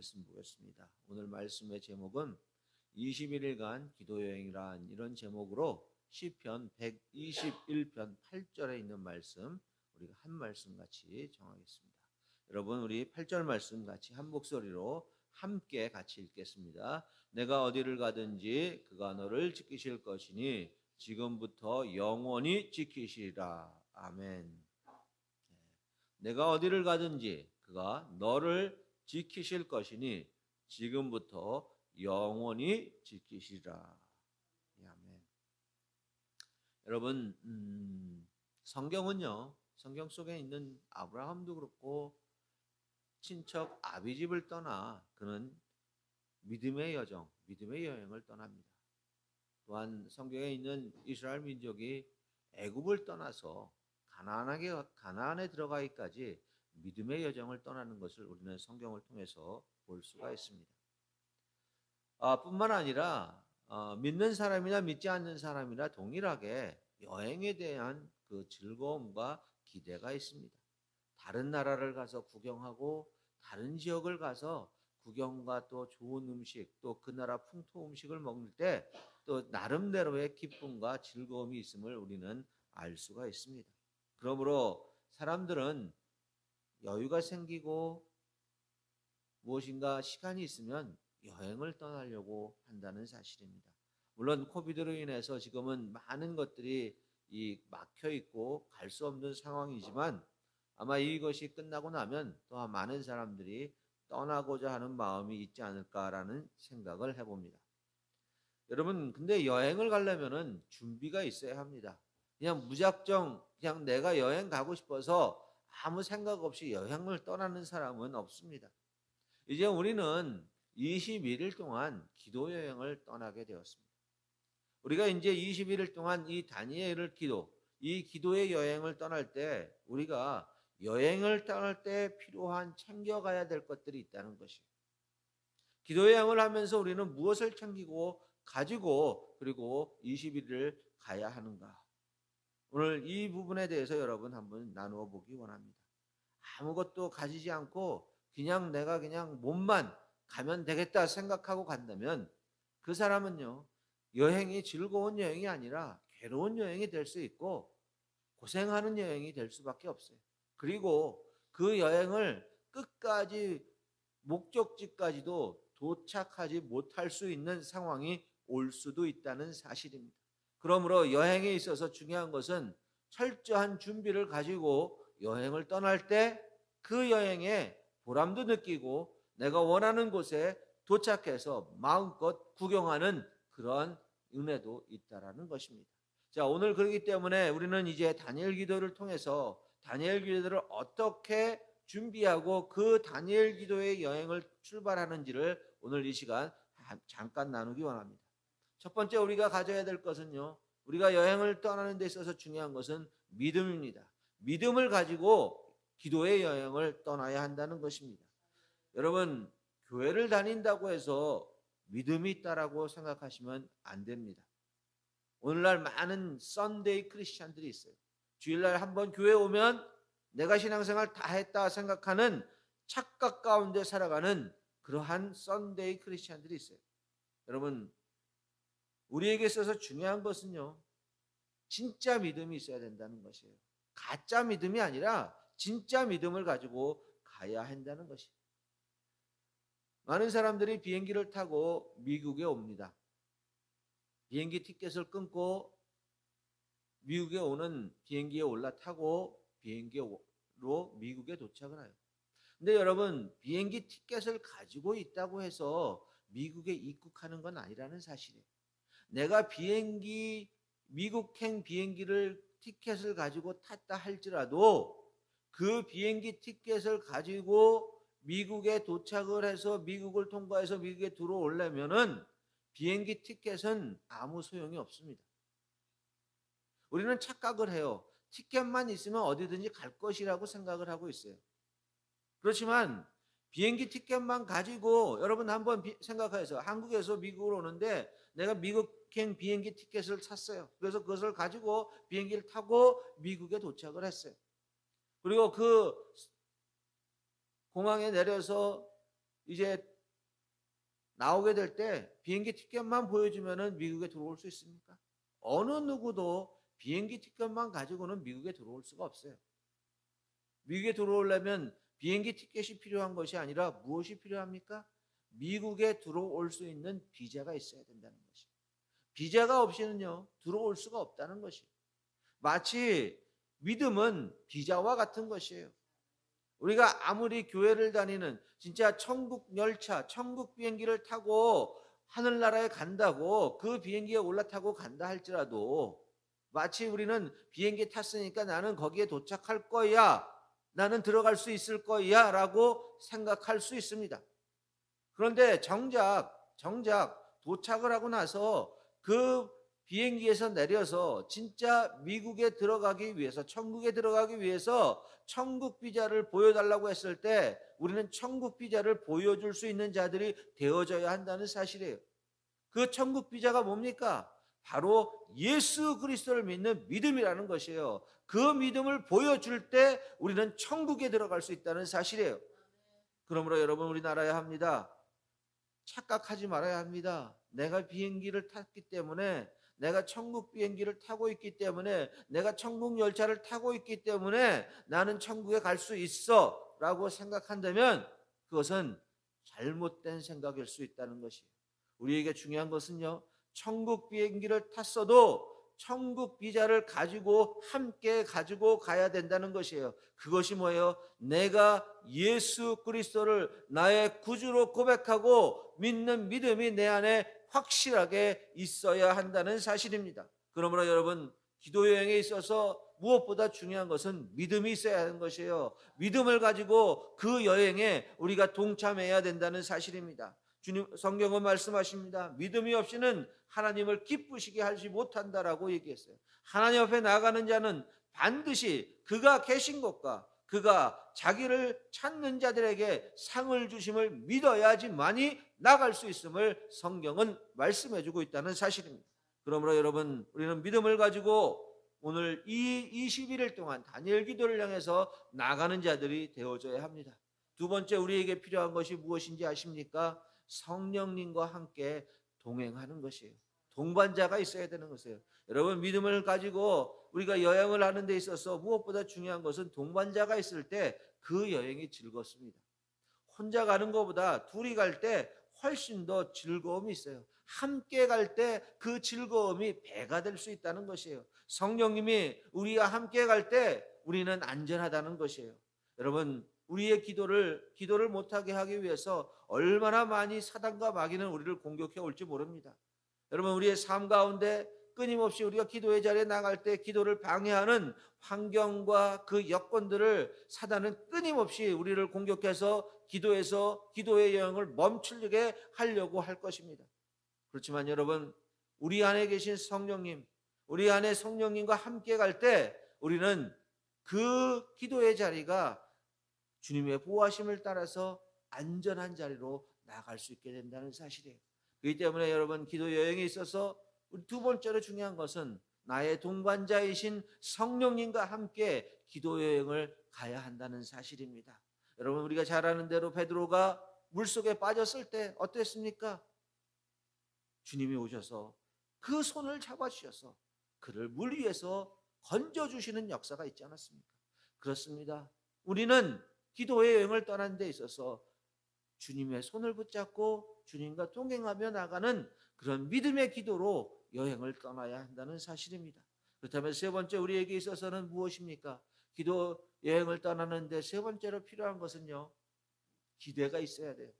말씀 보겠습니다. 오늘 말씀의 제목은 21일간 기도여행이란 이런 제목으로 시편 121편 8절에 있는 말씀 우리가 한 말씀 같이 정하겠습니다. 여러분 우리 8절 말씀 같이 한 목소리로 함께 같이 읽겠습니다. 내가 어디를 가든지 그가 너를 지키실 것이니 지금부터 영원히 지키시리라. 아멘. 내가 어디를 가든지 그가 너를 지키실 것이니 지금부터 영원히 지키시리라. 아멘. 여러분 성경은요, 성경 속에 있는 아브라함도 그렇고 친척 아비집을 떠나 그는 믿음의 여정, 믿음의 여행을 떠납니다. 또한 성경에 있는 이스라엘 민족이 애굽을 떠나서 가나안에 들어가기까지 믿음의 여정을 떠나는 것을 우리는 성경을 통해서 볼 수가 있습니다. 뿐만 아니라 믿는 사람이나 믿지 않는 사람이나 동일하게 여행에 대한 그 즐거움과 기대가 있습니다. 다른 나라를 가서 구경하고 다른 지역을 가서 구경과 또 좋은 음식 또 그 나라 풍토 음식을 먹을 때 또 나름대로의 기쁨과 즐거움이 있음을 우리는 알 수가 있습니다. 그러므로 사람들은 여유가 생기고 무엇인가 시간이 있으면 여행을 떠나려고 한다는 사실입니다. 물론 코비드로 인해서 지금은 많은 것들이 막혀 있고 갈 수 없는 상황이지만 아마 이것이 끝나고 나면 또 많은 사람들이 떠나고자 하는 마음이 있지 않을까라는 생각을 해봅니다. 여러분 근데 여행을 가려면은 준비가 있어야 합니다. 그냥 무작정 그냥 내가 여행 가고 싶어서 아무 생각 없이 여행을 떠나는 사람은 없습니다. 이제 우리는 21일 동안 기도 여행을 떠나게 되었습니다. 우리가 이제 21일 동안 이 다니엘을 이 기도의 여행을 떠날 때 우리가 여행을 떠날 때 필요한 챙겨가야 될 것들이 있다는 것이에요. 기도 여행을 하면서 우리는 무엇을 챙기고 가지고 그리고 21일을 가야 하는가? 오늘 이 부분에 대해서 여러분 한번 나누어 보기 원합니다. 아무것도 가지지 않고 그냥 내가 그냥 몸만 가면 되겠다 생각하고 간다면 그 사람은요, 여행이 즐거운 여행이 아니라 괴로운 여행이 될 수 있고 고생하는 여행이 될 수밖에 없어요. 그리고 그 여행을 끝까지 목적지까지도 도착하지 못할 수 있는 상황이 올 수도 있다는 사실입니다. 그러므로 여행에 있어서 중요한 것은 철저한 준비를 가지고 여행을 떠날 때 그 여행에 보람도 느끼고 내가 원하는 곳에 도착해서 마음껏 구경하는 그러한 은혜도 있다라는 것입니다. 자, 오늘 그렇기 때문에 우리는 이제 다니엘 기도를 통해서 다니엘 기도를 어떻게 준비하고 그 다니엘 기도의 여행을 출발하는지를 오늘 이 시간 잠깐 나누기 원합니다. 첫 번째 우리가 가져야 될 것은요, 우리가 여행을 떠나는 데 있어서 중요한 것은 믿음입니다. 믿음을 가지고 기도의 여행을 떠나야 한다는 것입니다. 여러분, 교회를 다닌다고 해서 믿음이 있다라고 생각하시면 안 됩니다. 오늘날 많은 썬데이 크리스찬들이 있어요. 주일날 한번 교회 오면 내가 신앙생활 다 했다 생각하는 착각 가운데 살아가는 그러한 썬데이 크리스찬들이 있어요. 여러분, 우리에게 있어서 중요한 것은요, 진짜 믿음이 있어야 된다는 것이에요. 가짜 믿음이 아니라 진짜 믿음을 가지고 가야 한다는 것이에요. 많은 사람들이 비행기를 타고 미국에 옵니다. 비행기 티켓을 끊고 미국에 오는 비행기에 올라타고 비행기로 미국에 도착을 해요. 근데 여러분, 비행기 티켓을 가지고 있다고 해서 미국에 입국하는 건 아니라는 사실이에요. 내가 미국행 비행기를 티켓을 가지고 탔다 할지라도 그 비행기 티켓을 가지고 미국에 도착을 해서 미국을 통과해서 미국에 들어오려면은 비행기 티켓은 아무 소용이 없습니다. 우리는 착각을 해요. 티켓만 있으면 어디든지 갈 것이라고 생각을 하고 있어요. 그렇지만 비행기 티켓만 가지고 여러분 한번 생각해서 한국에서 미국으로 오는데 내가 미국행 비행기 티켓을 샀어요. 그래서 그것을 가지고 비행기를 타고 미국에 도착을 했어요. 그리고 그 공항에 내려서 이제 나오게 될 때 비행기 티켓만 보여주면은 미국에 들어올 수 있습니까? 어느 누구도 비행기 티켓만 가지고는 미국에 들어올 수가 없어요. 미국에 들어오려면 비행기 티켓이 필요한 것이 아니라 무엇이 필요합니까? 미국에 들어올 수 있는 비자가 있어야 된다는 것이. 비자가 없이는요, 들어올 수가 없다는 것이. 마치 믿음은 비자와 같은 것이에요. 우리가 아무리 교회를 다니는 진짜 천국 열차, 천국 비행기를 타고 하늘나라에 간다고 그 비행기에 올라타고 간다 할지라도 마치 우리는 비행기 탔으니까 나는 거기에 도착할 거야. 나는 들어갈 수 있을 거야 라고 생각할 수 있습니다. 그런데 정작 도착을 하고 나서 그 비행기에서 내려서 진짜 미국에 들어가기 위해서, 천국에 들어가기 위해서 천국 비자를 보여달라고 했을 때 우리는 천국 비자를 보여줄 수 있는 자들이 되어져야 한다는 사실이에요. 그 천국 비자가 뭡니까? 바로 예수 그리스도를 믿는 믿음이라는 것이에요. 그 믿음을 보여줄 때 우리는 천국에 들어갈 수 있다는 사실이에요. 그러므로 여러분, 우리나라야 합니다. 착각하지 말아야 합니다. 내가 비행기를 탔기 때문에, 내가 천국 비행기를 타고 있기 때문에, 내가 천국 열차를 타고 있기 때문에 나는 천국에 갈 수 있어 라고 생각한다면 그것은 잘못된 생각일 수 있다는 것이에요. 우리에게 중요한 것은요, 천국 비행기를 탔어도 천국 비자를 가지고 함께 가지고 가야 된다는 것이에요. 그것이 뭐예요? 내가 예수 그리스도를 나의 구주로 고백하고 믿는 믿음이 내 안에 확실하게 있어야 한다는 사실입니다. 그러므로 여러분, 기도 여행에 있어서 무엇보다 중요한 것은 믿음이 있어야 하는 것이에요. 믿음을 가지고 그 여행에 우리가 동참해야 된다는 사실입니다. 주님, 성경은 말씀하십니다. 믿음이 없이는 하나님을 기쁘시게 하지 못한다라고 얘기했어요. 하나님 앞에 나가는 자는 반드시 그가 계신 곳과 그가 자기를 찾는 자들에게 상을 주심을 믿어야지만이 나갈 수 있음을 성경은 말씀해주고 있다는 사실입니다. 그러므로 여러분, 우리는 믿음을 가지고 오늘 이 21일 동안 다니엘 기도를 향해서 나가는 자들이 되어져야 합니다. 두 번째, 우리에게 필요한 것이 무엇인지 아십니까? 성령님과 함께 동행하는 것이에요. 동반자가 있어야 되는 것이에요. 여러분, 믿음을 가지고 우리가 여행을 하는 데 있어서 무엇보다 중요한 것은 동반자가 있을 때 그 여행이 즐겁습니다. 혼자 가는 것보다 둘이 갈 때 훨씬 더 즐거움이 있어요. 함께 갈 때 그 즐거움이 배가 될 수 있다는 것이에요. 성령님이 우리와 함께 갈 때 우리는 안전하다는 것이에요. 여러분, 우리의 기도를 못하게 하기 위해서 얼마나 많이 사단과 마귀는 우리를 공격해 올지 모릅니다. 여러분, 우리의 삶 가운데 끊임없이 우리가 기도의 자리에 나갈 때 기도를 방해하는 환경과 그 여건들을 사단은 끊임없이 우리를 공격해서 기도의 여행을 멈추게 하려고 할 것입니다. 그렇지만 여러분, 우리 안에 계신 성령님, 우리 안에 성령님과 함께 갈 때 우리는 그 기도의 자리가 주님의 보호하심을 따라서 안전한 자리로 나아갈 수 있게 된다는 사실이에요. 그렇기 때문에 여러분, 기도 여행에 있어서 두 번째로 중요한 것은 나의 동반자이신 성령님과 함께 기도 여행을 가야 한다는 사실입니다. 여러분, 우리가 잘 아는 대로 베드로가 물속에 빠졌을 때 어땠습니까? 주님이 오셔서 그 손을 잡아주셔서 그를 물 위에서 건져주시는 역사가 있지 않았습니까? 그렇습니다. 우리는 기도의 여행을 떠나는 데 있어서 주님의 손을 붙잡고 주님과 동행하며 나가는 그런 믿음의 기도로 여행을 떠나야 한다는 사실입니다. 그렇다면 세 번째, 우리에게 있어서는 무엇입니까? 기도 여행을 떠나는데 세 번째로 필요한 것은요, 기대가 있어야 돼요.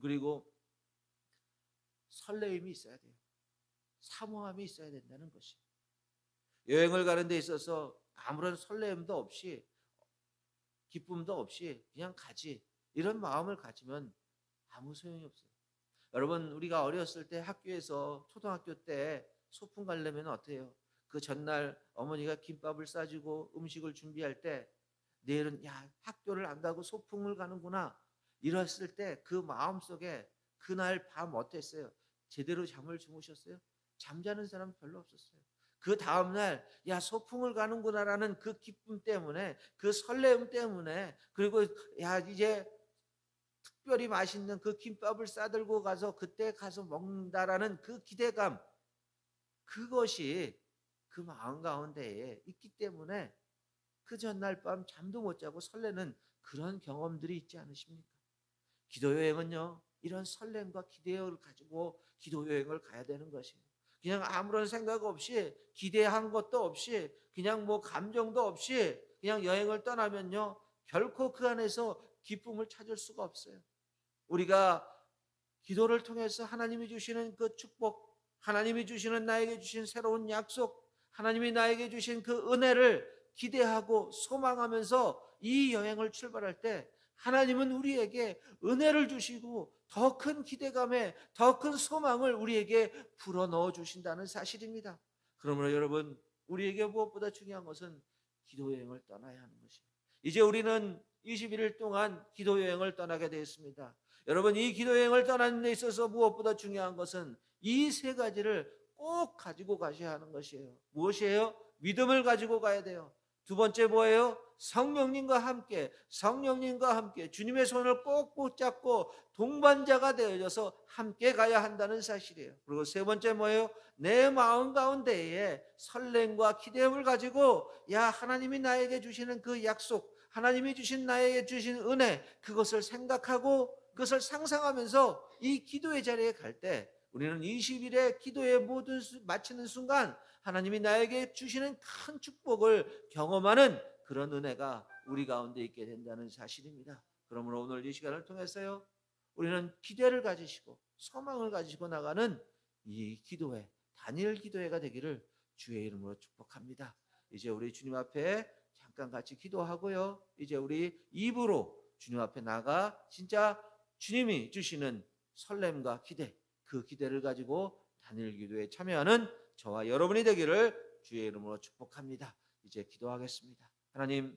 그리고 설레임이 있어야 돼요. 사모함이 있어야 된다는 것이. 여행을 가는 데 있어서 아무런 설레임도 없이 기쁨도 없이 그냥 가지, 이런 마음을 가지면 아무 소용이 없어요. 여러분, 우리가 어렸을 때 학교에서 초등학교 때 소풍 가려면 어때요? 그 전날 어머니가 김밥을 싸주고 음식을 준비할 때 내일은 학교를 안 가고 소풍을 가는구나 이랬을 때 그 마음속에 그날 밤 어땠어요? 제대로 잠을 주무셨어요? 잠자는 사람 별로 없었어요. 그 다음날 소풍을 가는구나라는 그 기쁨 때문에, 그 설레임 때문에, 그리고 이제 특별히 맛있는 그 김밥을 싸들고 가서 그때 가서 먹는다라는 그 기대감, 그것이 그 마음 가운데에 있기 때문에 그 전날 밤 잠도 못 자고 설레는 그런 경험들이 있지 않으십니까? 기도 여행은요, 이런 설렘과 기대를 가지고 기도 여행을 가야 되는 것이에요. 그냥 아무런 생각 없이, 기대한 것도 없이, 그냥 뭐 감정도 없이 그냥 여행을 떠나면요, 결코 그 안에서 기쁨을 찾을 수가 없어요. 우리가 기도를 통해서 하나님이 주시는 그 축복, 하나님이 주시는, 나에게 주신 새로운 약속, 하나님이 나에게 주신 그 은혜를 기대하고 소망하면서 이 여행을 출발할 때, 하나님은 우리에게 은혜를 주시고 더 큰 기대감에 더 큰 소망을 우리에게 불어넣어 주신다는 사실입니다. 그러므로 여러분, 우리에게 무엇보다 중요한 것은 기도 여행을 떠나야 하는 것입니다. 이제 우리는 21일 동안 기도 여행을 떠나게 되었습니다. 여러분, 이 기도 여행을 떠나는 데 있어서 무엇보다 중요한 것은 이 세 가지를 꼭 가지고 가셔야 하는 것이에요. 무엇이에요? 믿음을 가지고 가야 돼요. 두 번째 뭐예요? 성령님과 함께 주님의 손을 꼭 붙잡고 동반자가 되어져서 함께 가야 한다는 사실이에요. 그리고 세 번째 뭐예요? 내 마음 가운데에 설렘과 기대감을 가지고, 야, 하나님이 나에게 주시는 그 약속, 하나님이 주신 나에게 주신 은혜, 그것을 생각하고 그것을 상상하면서 이 기도의 자리에 갈 때, 우리는 20일의 기도의 모든 마치는 순간 하나님이 나에게 주시는 큰 축복을 경험하는 그런 은혜가 우리 가운데 있게 된다는 사실입니다. 그러므로 오늘 이 시간을 통해서요, 우리는 기대를 가지시고 소망을 가지고 나가는 이 기도회, 단일 기도회가 되기를 주의 이름으로 축복합니다. 이제 우리 주님 앞에 잠깐 같이 기도하고요, 이제 우리 입으로 주님 앞에 나가 진짜 주님이 주시는 설렘과 기대, 그 기대를 가지고 단일 기도에 참여하는 저와 여러분이 되기를 주의 이름으로 축복합니다. 이제 기도하겠습니다. 하나님,